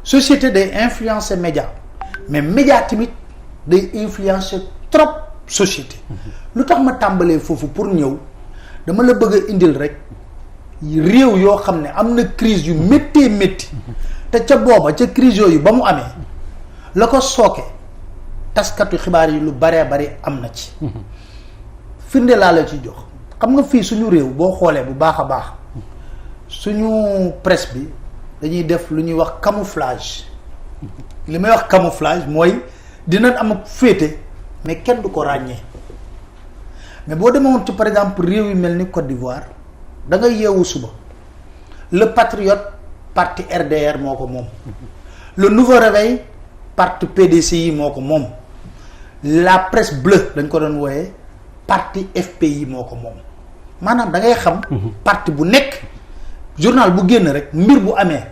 société day influencer média mais média tamit day influencer trop société lu tax ma tàmbalee foofu pour ñëw dama la bëgg a indil rek réew yoo xam ne am na crise yu méttee métti te ca booba ca crise yooyu ba mu amee la ko sooke taskatu xibaar yi lu baree bari am na ci firnde laa la ci jox xam nga fii suñu réew boo xoolee bu baax a baax suñu presse bi dañuy def lu ñuy wax camouflage li may wax camouflage mooy dinañ am ak féete mais kenn du ko ràññee mais boo demoon ci par exemple réew yu mel ni Côte d'Ivoire da ngay yeewu suba le patriote parti RDR moo ko moom le nouveau réveil parti PDCI moo ko moom la presse bleue dañ ko doon wooyee parti FPI moo ko moom maanaam da ngay xam parti bu nekk journal bu génn rek mbir bu amee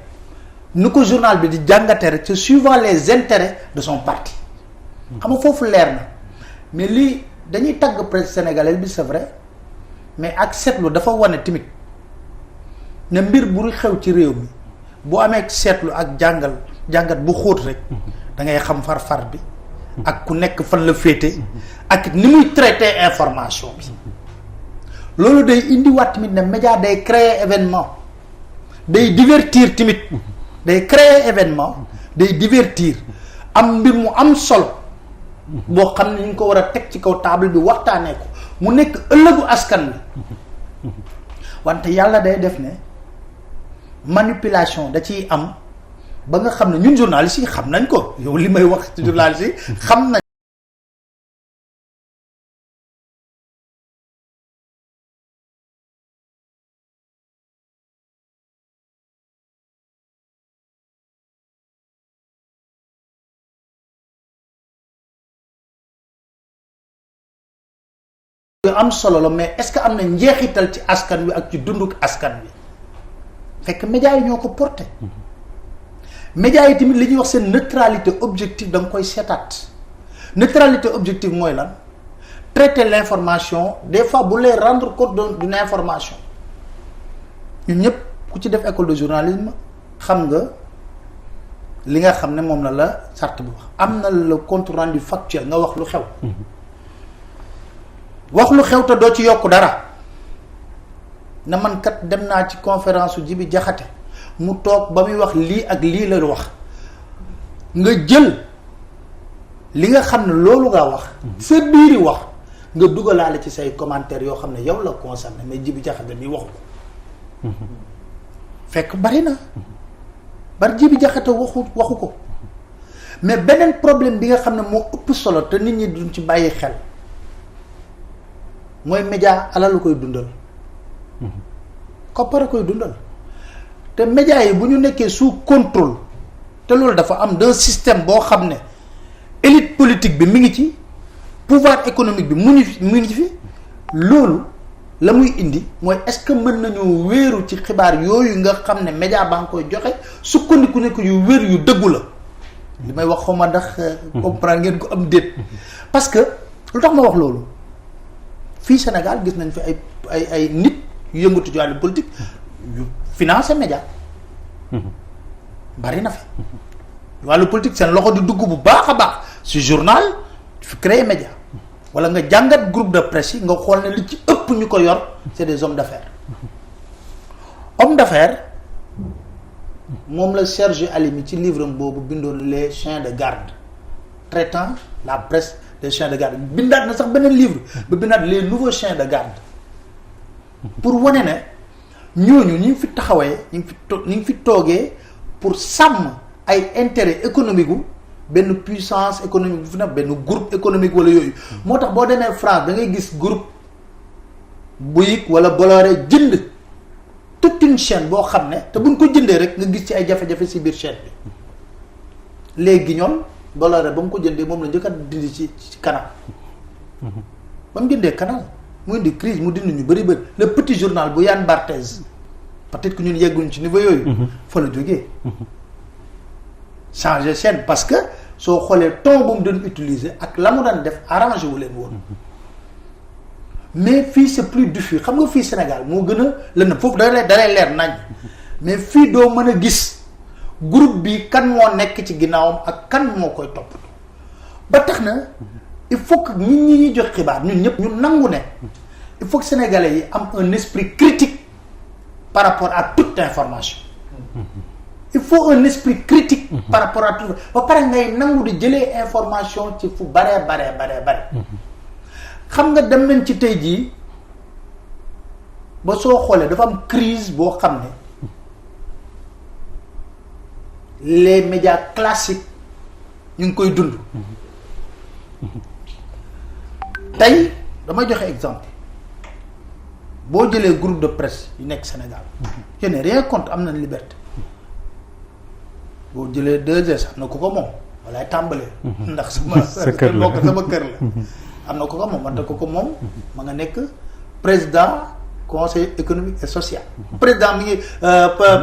nu ko journal bi di jàngate rek c'est suivant les intérêts de son parti xam nga foofu leer na mais lii dañuy tagg presse sénégalaise bi c'est vrai mais ak seetlu dafa wane tamit ne mbir bu xew ci réew mi bu amee seetlu ak jàngat bu xóot rek da ngay xam far-far bi ak ku nekk fan la féete ak ni muy traiter information bi loolu day indiwaat tamit ne média day créer événement day divertir tamit day créer événement day divertir am mbir mu am solo boo xam ne ñu ko war a teg ci kaw table bi waxtaanee ko mu nekk ëllëgu askan wi wante yàlla day def ne manipulation da ciy am ba nga xam ne ñun journalistes yi xam nañ ko yow li may wax ci journalistes yi xam nañ am solo la mais est-ce que am na njeexital ci askan wi ak ci dunduk askan wi fekk médias yi ñoo ko porté médias yi tamit li ñuy wax seen neutralité objective da nga koy seetaat neutralité objective mooy lan traiter l'information des fois bu lay rendre compte d'une information ñun ñëpp ku ci def école de journalisme xam nga li nga xam ne moom la charte bi wax am na le compte rendu factuel nga wax lu xew wax lu xew te doo ci yokk dara na man kat dem naa ci conférence su Jibi Jaxate mu toog ba muy wax lii ak lii la wax nga jël li nga xam ne loolu nga wax sa biiri wax nga dugalaale ci say commentaires yoo xam ne yow la concerné mais Jibi Jaxate mi waxu ko fekk bari na bari Jibi Jaxate waxu ko mais beneen problème bi nga xam ne moo ëpp solo te nit ñi duñ ci bàyyi xel mooy média alalu koy dundal koppar a koy dundal te média yi bu ñu nekkee sous contrôle te loolu dafa am d'un système boo xam ne élite politique bi mi ngi ci pouvoir économique bi mu ngi fi loolu la muy indi mooy est-ce que mën nañu wéeru ci xibaar yooyu nga xam ne média baa ngi koy joxe sukkandiku ne ko yu wér yu dëggu la li may wax xawma ndax comprendre ngeen ko am déet parce que lu tax ma wax loolu fii Sénégal gis nañ fi ay nit yu yëngatu ci wàllu politique yu financé média bari na fi wàllu politique seen loxo di dugg bu baax a baax ci journal fi créer média wala nga jàngat groupe de presse yi nga xool ne li ci ëpp ñu ko yor c'est des hommes d'affaires moom la Serge Alimi ci livre am boobu bindoon les chiens de garde traitant la presse des chiens de garde bindaat na sax beneen livre ba bindaat les nouveaux chiens de garde pour wane ne ñooñu ñi ngi fi taxawee ñi ngi fi toogee pour sàmm ay intérêt économique gu benn puissance économique bu fi nag benn groupe économique wala yooyu moo tax boo demee France da ngay gis groupe Bouygues wala Bolloré jënd toute une chaîne boo xam ne te buñ ko jëndee rek nga gis ci ay jafe-jafe ci biir chaîne bi léegi ñoom Bolloré ba mu ko jëndee moom la njëkk a dindi ci Canal ba mu jëndee Canal mu indi crise mu dindi ñu bëri le petit journal bu Yann Barthès peut-être que ñun yegguñ ci niveau yooyu fa la jógee changer chaîne parce que soo xoolee ton bu mu doon utiliser ak la mu daan def arrangé wu leen woon mais fii c'est plus diffus xam nga fii Sénégal moo gën a lënd foofu da lay leer nañ mais fii doo mën a gis groupe bi kan moo nekk ci ginnaawam ak kan moo koy topp ba tax na il faut que ñi ñuy jox xibaar ñun ñëpp ñu nangu ne il faut que sénégalais yi am un esprit critique par rapport à toute information il faut un esprit critique par rapport à tout ba pare ngay nangu di jëlee information ci fu bare xam nga dem nañ ci tey jii ba soo xoolee dafa am crise boo xam ne les médias classiques ñu ngi koy dund tey damay joxe exemple boo jëlee groupe de presse yu nekk Sénégal je n'ai rien contre am na liberté boo jëlee 2S am na ku ko moom walaay tàmbalee ndax sama kër la am na ku ko moom wante ku ko moom ma nga nekk président conseil économique et social président mi ngi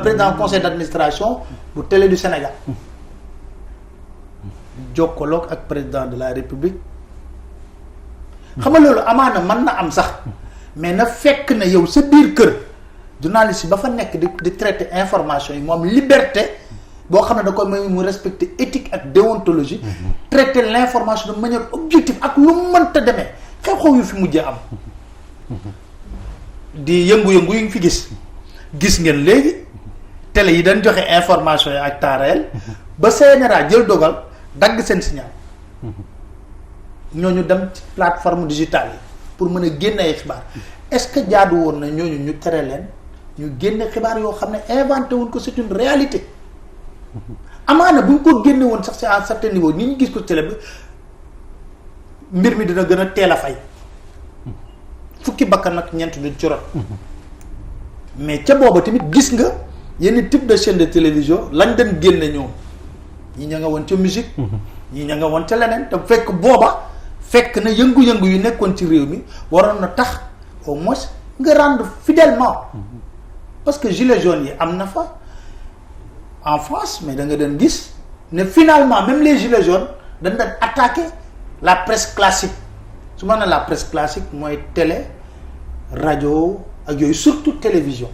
président conseil d'administration bu Télé du Sénégal jokkaloog ak président de la République xam nga loolu amaana mën na am sax mais na fekk na yow sa biir kër journaliste yi ba fa nekk di traiter information yi moom liberté boo xam ne da koy may mu respecter éthique ak déontologie traiter l'information de manière objective ak lu mu mënta demee xew-xew yu fi mujjee am di yëngu-yëngu yu ngi fi gis ngeen léegi télé yi dañ joxe information yi ak temps réel ba CNRA jël dogal dagg seen signal ñooñu dem ci plateforme digitale yi pour mën a génne ay xibaar est-ce que jaadu woon na ñooñu ñu tere leen ñu génne xibaar yoo xam ne inventé wuñ ko c'est une réalité amaana bu ñu ko génne woon sax c'est à un certain niveau ni ñu gis ko télé bi mbir mi dina gën a teel a fay fukki bakkan nag ñeent duñ ci rot mais ca booba tamit gis nga yenn type de chaîne de télévision lañ dem génne ñoom ñi ña nga woon ca musique ñi ña nga woon ca leneen te fekk booba fekk na yëngu-yëngu yu nekkoon ci réew mi waroon na tax au moins nga rendre fidèlement parce que gilets jaunes yi am na fa en France mais da nga doon gis ne finalement même les gilets jaunes dañ doon attaquer la presse classique su ma nee la presse classique mooy télé rajo ak yooyu surtout télévision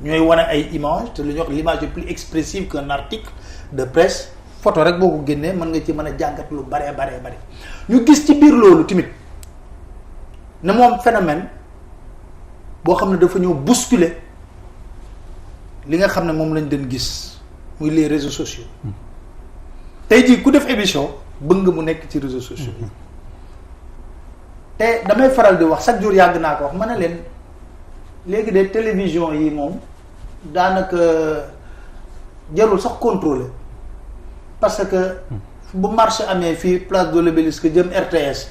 ñooy wane ay images te lu ñuy wax l'image est plus expressive qu'un article de presse photo rek boo ko génnee mën nga ci mën a jàngat lu bare ñu gis ci biir loolu tamit ne moom phénomène boo xam ne dafa ñëw bousculer li nga xam ne moom lañ doon gis muy les réseaux sociaux tey jii ku def émission bëgg nga mu nekk ci réseaux sociaux yi te damay faral di wax chaque jour yàgg naa ko wax ma ne leen léegi de télévision yi moom daanaka jarul sax contrôler parce que bu marché amee fii place de l'Obélisque jëm RTS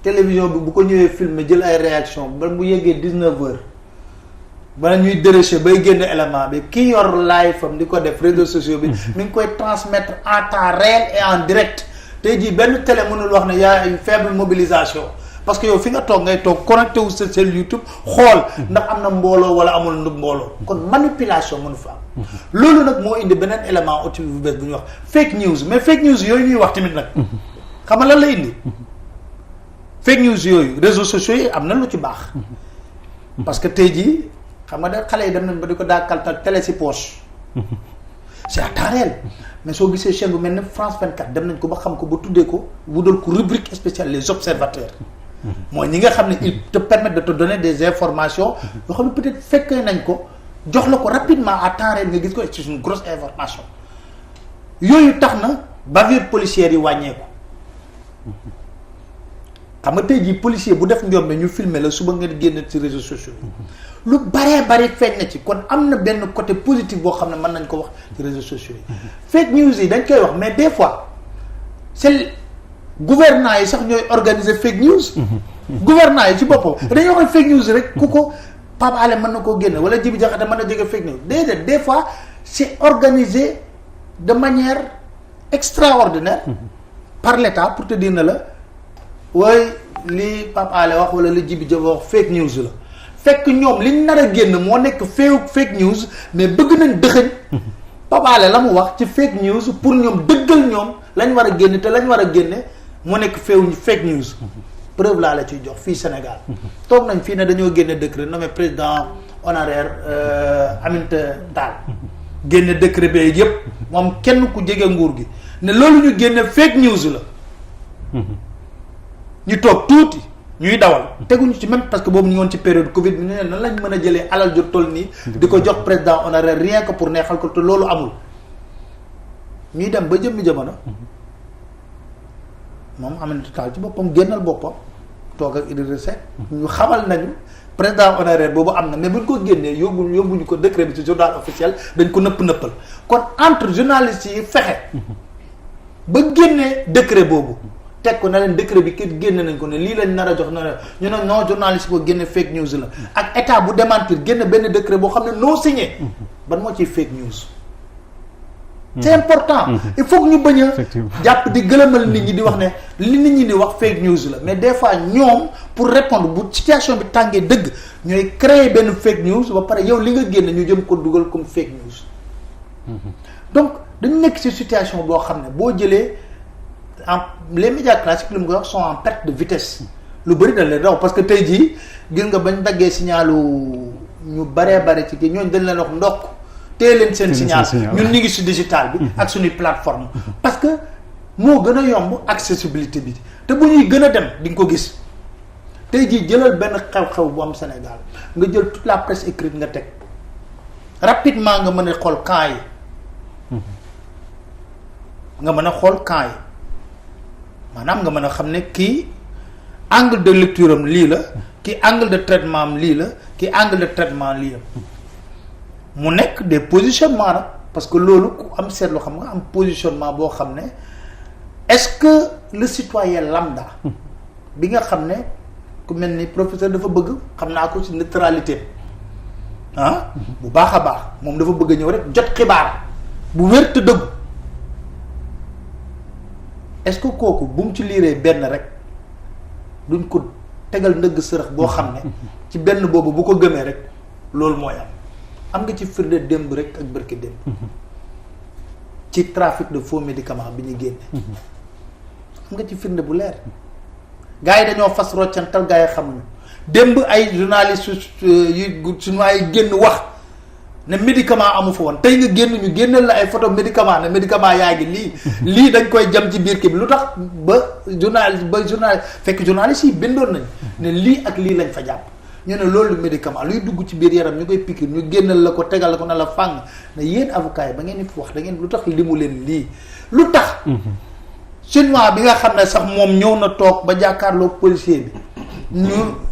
télévision bi bu ko ñëwee filmer jël ay réaction ba mu yeggee 19h bala ñuy dérocher bay génn élément bi ki yor live am di ko def réseaux sociaux bi mi ngi koy transmettre en temps réel et en direct tey jii benn télé mënul wax ne y a une faible mobilisation parce que yow fi nga toog ngay toog connecté wu sa seen YouTube xool ndax am na mbooloo wala amul mbooloo kon manipulation mënu fa am loolu nag moo indi beneen élément outil bu bees bu ñuy wax fake news mais fake news yooyu ñuy wax tamit nag xam nga lan la indi fake news yooyu réseaux sociaux yi am na lu ci baax parce que tey jii xam nga da xale yi dem nañ ba di ko daakal télé si poche c'est à temps réel mais soo gisee chaîne bu mel ne France 24 dem nañ ko ba xam ko ba tuddee ko wudal ko rubrique spéciale les observateurs mooy ñi nga xam ne ils te permettent de te donner des informations yoo xam ne peut-être fekkee nañ ko jox la ko rapidement à temps réel nga gis ko c'est une grosse information yooyu tax na bavure policière yi wàññeeku xam nga tey jii policier bu def njombe ñu filmer la suba nga génn ci réseaux sociaux yi lu bare feeñ na ci kon am na benn côté positif boo xam ne mën nañ ko wax ci réseaux sociaux yi fake news yi dañ koy wax mais des fois c'est gouvernants yi sax ñooy organiser fake news gouvernants yi ci boppam dañuy wax fake news rek ku ko Pape Alé mën na koo génne wala Djibi Diakhaté mën na jóge fake news déedéet des fois c'est organisé de manière extraordinaire par l'État pour te dire ne la waaye li Pape Alé wax wala li Djibi Diakhaté wax fake news la fekk ñoom liñ nar a génn moo nekk fake news mais bëgg nañ dëxëñ Pape Alé la mu wax ci fake news pour ñoom dëggal ñoom lañ war a génne te lañ war a génne moo nekk fake news preuve laa la ciy jox fii Sénégal toog nañ fii ne dañoo génne décret nommé président honoraire Aminata Tall génne décret bi yëpp moom kenn ku jege nguur gi ne loolu ñu génne fake news la. ñu toog tuuti ñuy dawal teguñu ci même parce que boobu ñu ngi woon ci période Covid bi ne nan lañ mën a jëlee alal ju toll nii. di ko jox président honoraire rien que pour neexal ko te loolu amul. ñuy dem ba jëmmi jamono moom Aminata Tall ci boppam génnal boppam toog ak Idrissa Seck ñu xamal nañu président honoraire boobu am na mais buñ ko génnee yóbbuñu ko décret bi ci journal officiel dañ ko nëppal kon entre journalistes yi fexe ba génnee décret boobu teg ko na leen décret bi kii génne nañ ko ne lii lañ nar a jox na ñu ne non journaliste ko génne fake news la ak état bu démentir génne benn décret boo xam ne non signé ban moo ciy fake news. c'est important. Il faut que ñu bañ a jàpp di gëlëmal nit ñi di wax ne li nit ñi di wax fake news la mais des fois ñoom pour répondre bu situation bi tàngee dëgg ñooy créer benn fake news ba pare yow li nga génn ñu jëm ko dugal comme fake news. Donc dañu nekk ci situation boo xam ne boo jëlee les médias classiques li mu ko wax sont en perte de vitesse. lu bëri dañ leen raw parce que tey jii gis nga bañ daggee signalu ñu baree bare ci kii ñooñu dañ leen wax ndokk. téye leen seen signal ñun ñu ngi si digital bi ak suñuy plateforme parce que moo gën a yomb accessibilité bi te bu ñuy gën a dem di nga ko gis tey jii jëlal benn xew-xew bu am Sénégal nga jël toute la presse écrite nga teg rapidement nga mën a xool camp yi nga mën a xool camp yi maanaam nga mën a xam ne kii angle de lecture am lii la kii angle de traitement am lii la kii angle de traitement lii la mu nekk des positionnements nag parce que loolu ku am seetlu xam nga am positionnement boo xam ne est-ce que le citoyen lambda bi nga xam ne ku mel ni professeur dafa bëgg xam naa ko ci neutralité bu baax a baax moom dafa bëgg a ñëw rek jot xibaar bu wér te dëggu est-ce que kooku bu mu ci liiree benn rek duñ ko tegal ndëgg sërëx boo xam ne ci benn boobu bu ko gëmee rek loolu mooy am nga ci firnde démb rek ak bërki démb ci trafic de faux médicaments bi ñu génne am nga ci firnde bu leer gars yi dañoo fas roccantal gars yi xamuñu démb ay journalistes yu suñu ay génn wax ne médicament amu fa woon tey nga génn ñu génneel la ay photo médicament ne médicament yaa ngi lii dañ koy jam ci biir kii bi lu tax ba journaliste fekk journalistes yi bindoon nañ ne lii ak lii lañ fa jàpp ñu ne loolu médicament luy dugg ci biir yaram ñu koy piqûre ñu génnal la ko tegal la ko na la fàng ne yéen avocats yi ba ngeen di wax da ngeen lu tax limu leen lii lu tax chinois bi nga xam ne sax moom ñëw na toog ba jàkkaarloo policier bi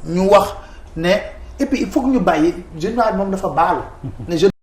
ñu wax ne et puis il faut que ñu bàyyi chinois bi moom dafa baalu ne